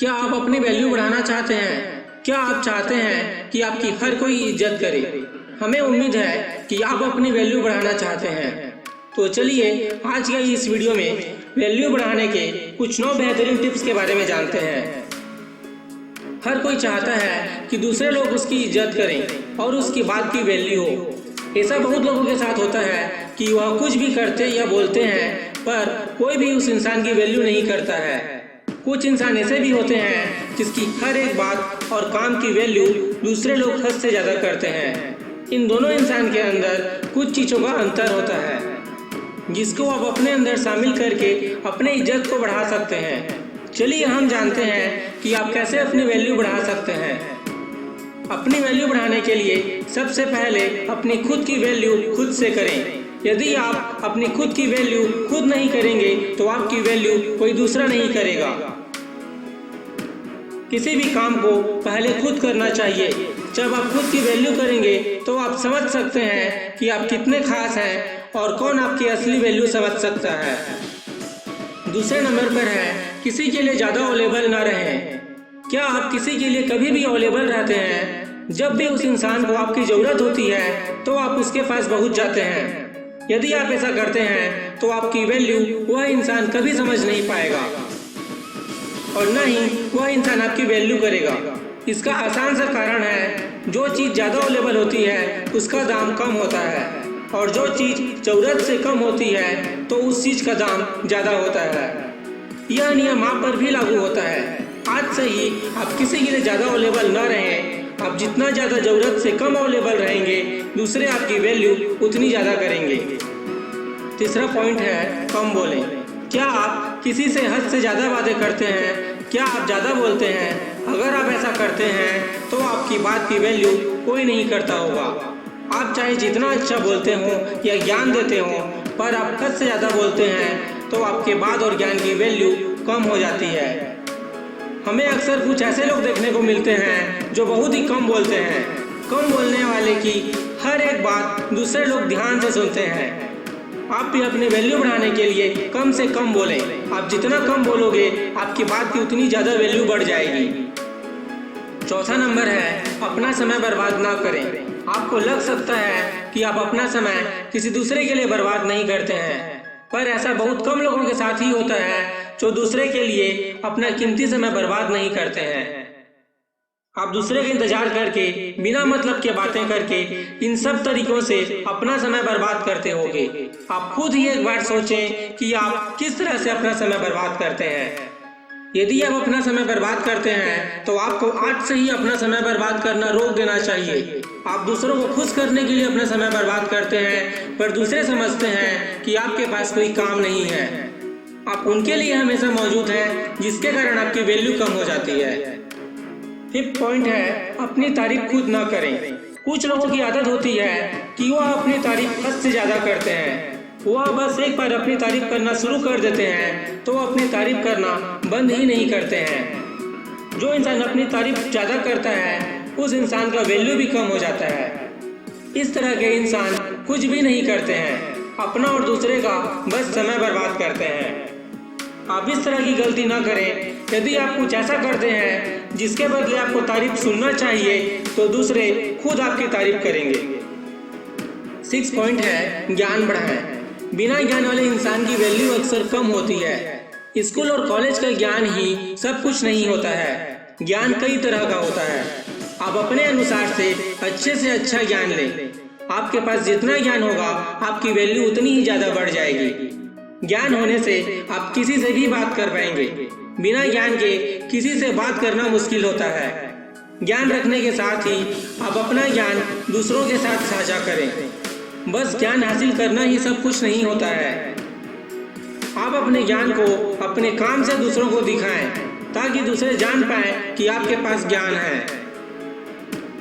क्या आप अपनी वैल्यू बढ़ाना चाहते हैं? क्या आप चाहते हैं कि आपकी हर कोई इज्जत करे? हमें उम्मीद है कि आप अपनी वैल्यू बढ़ाना चाहते हैं। तो चलिए आज के इस वीडियो में वैल्यू बढ़ाने के कुछ 9 बेहतरीन टिप्स के बारे में जानते हैं। हर कोई चाहता है कि दूसरे लोग उसकी इज्जत करें और उसकी बात की वैल्यू हो। ऐसा बहुत लोगों के साथ होता है कि वह कुछ भी करते या बोलते हैं पर कोई भी उस इंसान की वैल्यू नहीं करता है। कुछ इंसान ऐसे भी होते हैं जिसकी हर एक बात और काम की वैल्यू दूसरे लोग हद से ज़्यादा करते हैं। इन दोनों इंसान के अंदर कुछ चीज़ों का अंतर होता है जिसको आप अपने अंदर शामिल करके अपने इज्जत को बढ़ा सकते हैं। चलिए हम जानते हैं कि आप कैसे अपनी वैल्यू बढ़ा सकते हैं। अपनी वैल्यू बढ़ाने के लिए सबसे पहले अपनी खुद की वैल्यू खुद से करें। यदि आप अपनी खुद की वैल्यू खुद नहीं करेंगे तो आपकी वैल्यू कोई दूसरा नहीं करेगा। किसी भी काम को पहले खुद करना चाहिए। जब आप खुद की वैल्यू करेंगे तो आप समझ सकते हैं कि आप कितने खास हैं और कौन आपकी असली वैल्यू समझ सकता है। दूसरे नंबर पर है किसी के लिए ज़्यादा अवेलेबल ना रहें। क्या आप किसी के लिए कभी भी अवेलेबल रहते हैं? जब भी उस इंसान को आपकी ज़रूरत होती है तो आप उसके पास पहुंच जाते हैं। यदि आप ऐसा करते हैं तो आपकी वैल्यू वह इंसान कभी समझ नहीं पाएगा और न ही वह इंसान आपकी वैल्यू करेगा। इसका आसान सा कारण है जो चीज़ ज़्यादा अवेलेबल होती है उसका दाम कम होता है और जो चीज़ ज़रूरत से कम होती है तो उस चीज़ का दाम ज़्यादा होता है। यह नियम आप पर भी लागू होता है। आज से ही आप किसी के लिए ज़्यादा अवेलेबल न रहें। आप जितना ज़्यादा ज़रूरत से कम अवेलेबल रहेंगे दूसरे आपकी वैल्यू उतनी ज़्यादा करेंगे। तीसरा पॉइंट है कम बोलें। क्या आप किसी से हद से ज़्यादा बातें करते हैं? क्या आप ज़्यादा बोलते हैं? अगर आप ऐसा करते हैं तो आपकी बात की वैल्यू कोई नहीं करता होगा। आप चाहे जितना अच्छा बोलते हों या ज्ञान देते हों पर आप हद से ज़्यादा बोलते हैं तो आपके बात और ज्ञान की वैल्यू कम हो जाती है। हमें अक्सर कुछ ऐसे लोग देखने को मिलते हैं जो बहुत ही कम बोलते हैं। कम बोलने वाले की हर एक बात दूसरे लोग ध्यान से सुनते हैं। आप भी अपनी वैल्यू बढ़ाने के लिए कम से कम बोलें। आप जितना कम बोलोगे आपकी बात की उतनी ज़्यादा वैल्यू बढ़ जाएगी। चौथा नंबर है अपना समय बर्बाद ना करें। आपको लग सकता है कि आप अपना समय किसी दूसरे के लिए बर्बाद नहीं करते हैं पर ऐसा बहुत कम लोगों के साथ ही होता है जो दूसरे के लिए अपना कीमती समय बर्बाद नहीं करते हैं। आप दूसरे का इंतजार करके बिना मतलब के बातें करके इन सब तरीकों से अपना समय बर्बाद करते होगे। आप खुद ही एक बार सोचें कि आप किस तरह से अपना समय बर्बाद करते हैं। यदि आप अपना समय बर्बाद करते हैं तो आपको आज से ही अपना समय बर्बाद करना रोक देना चाहिए। आप दूसरों को खुश करने के लिए अपना समय बर्बाद करते हैं पर दूसरे समझते हैं कि आपके पास कोई काम नहीं है। आप उनके लिए हमेशा मौजूद हैं जिसके कारण आपकी वैल्यू कम हो जाती है। फिफ्थ पॉइंट है अपनी तारीफ खुद ना करें। कुछ लोगों की आदत होती है कि वह अपनी तारीफ हद से ज़्यादा करते हैं। वह बस एक बार अपनी तारीफ करना शुरू कर देते हैं तो अपनी तारीफ करना बंद ही नहीं करते हैं। जो इंसान अपनी तारीफ ज़्यादा करता है उस इंसान का वैल्यू भी कम हो जाता है। इस तरह के इंसान कुछ भी नहीं करते हैं, अपना और दूसरे का बस समय बर्बाद करते हैं। आप इस तरह की गलती ना करें। यदि आप कुछ ऐसा करते हैं जिसके बदले आपको तारीफ सुनना चाहिए तो दूसरे खुद आपकी तारीफ करेंगे। 6 पॉइंट है ज्ञान बढ़ाएं। बिना ज्ञान वाले इंसान की वैल्यू अक्सर कम होती है। स्कूल और कॉलेज का ज्ञान ही सब कुछ नहीं होता है। ज्ञान कई तरह का होता है। आप अपने अनुसार से अच्छा ज्ञान लें। आपके पास जितना ज्ञान होगा आपकी वैल्यू उतनी ही ज़्यादा बढ़ जाएगी। ज्ञान होने से आप किसी से भी बात कर पाएंगे। बिना ज्ञान के किसी से बात करना मुश्किल होता है। ज्ञान रखने के साथ ही आप अपना ज्ञान दूसरों के साथ साझा करें। बस ज्ञान हासिल करना ही सब कुछ नहीं होता है। आप अपने ज्ञान को अपने काम से दूसरों को दिखाएं ताकि दूसरे जान पाएं कि आपके पास ज्ञान है।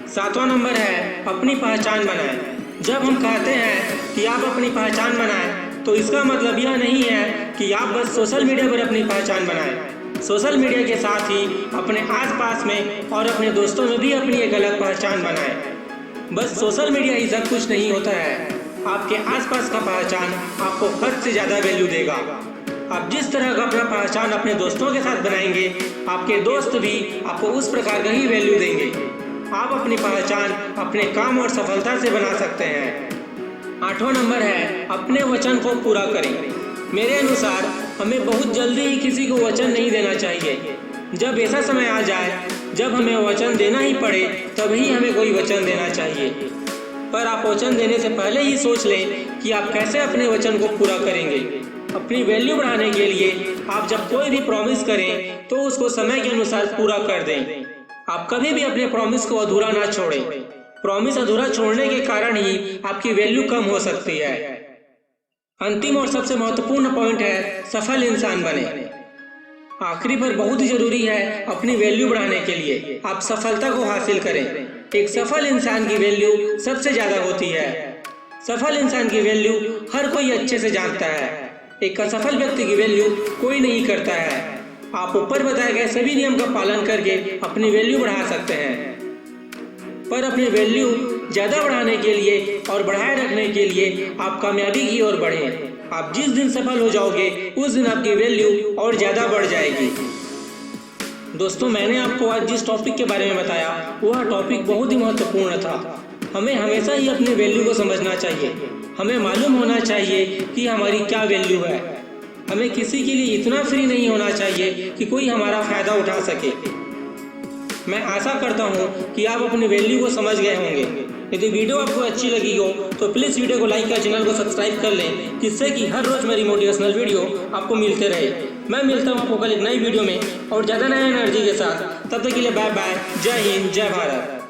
7वां नंबर है अपनी पहचान बनाएं। जब हम कहते हैं कि आप अपनी पहचान बनाएं तो इसका मतलब यह नहीं है कि आप बस सोशल मीडिया पर अपनी पहचान बनाएं। सोशल मीडिया के साथ ही अपने आसपास में और अपने दोस्तों में भी अपनी एक अलग पहचान बनाएं। बस सोशल मीडिया ही सब कुछ नहीं होता है। आपके आसपास का पहचान आपको हद से ज़्यादा वैल्यू देगा। आप जिस तरह का अपना पहचान अपने दोस्तों के साथ बनाएंगे, आपके दोस्त भी आपको उस प्रकार का ही वैल्यू देंगे। आप अपनी पहचान अपने काम और सफलता से बना सकते हैं। 8वां नंबर है अपने वचन को पूरा करें। मेरे अनुसार हमें बहुत जल्दी ही किसी को वचन नहीं देना चाहिए। जब ऐसा समय आ जाए जब हमें वचन देना ही पड़े तभी हमें कोई वचन देना चाहिए। पर आप वचन देने से पहले ही सोच लें कि आप कैसे अपने वचन को पूरा करेंगे। अपनी वैल्यू बढ़ाने के लिए आप जब कोई भी प्रॉमिस करें तो उसको समय के अनुसार पूरा कर दें। आप कभी भी अपने प्रॉमिस को अधूरा ना छोड़ें। प्रॉमिस अधूरा छोड़ने के कारण ही आपकी वैल्यू कम हो सकती है। अंतिम और सबसे महत्वपूर्ण पॉइंट है सफल इंसान बने। आखिरी पर बहुत ही जरूरी है अपनी वैल्यू बढ़ाने के लिए आप सफलता को हासिल करें। एक सफल इंसान की वैल्यू सबसे ज्यादा होती है। सफल इंसान की वैल्यू हर कोई अच्छे से जानता है। एक असफल व्यक्ति की वैल्यू कोई नहीं करता है। आप ऊपर बताए गए सभी नियम का पालन करके अपनी वैल्यू बढ़ा सकते हैं। पर अपनी वैल्यू ज्यादा बढ़ाने के लिए और बढ़ाए रखने के लिए आप कामयाबी की ओर बढ़ें। आप जिस दिन सफल हो जाओगे उस दिन आपकी वैल्यू और ज्यादा बढ़ जाएगी। दोस्तों, मैंने आपको आज जिस टॉपिक के बारे में बताया वह टॉपिक बहुत ही महत्वपूर्ण था। हमें हमेशा ही अपनी वैल्यू को समझना चाहिए। हमें मालूम होना चाहिए कि हमारी क्या वैल्यू है। हमें किसी के लिए इतना फ्री नहीं होना चाहिए कि कोई हमारा फायदा उठा सके। मैं आशा करता हूँ कि आप अपनी वैल्यू को समझ गए होंगे। यदि वीडियो आपको अच्छी लगी हो तो प्लीज़ वीडियो को लाइक कर चैनल को सब्सक्राइब कर लें, जिससे कि हर रोज मेरी मोटिवेशनल वीडियो आपको मिलते रहे। मैं मिलता हूँ आपको कल एक नई वीडियो में और ज़्यादा नई एनर्जी के साथ। तब तक के लिए बाय बाय। जय हिंद, जय भारत।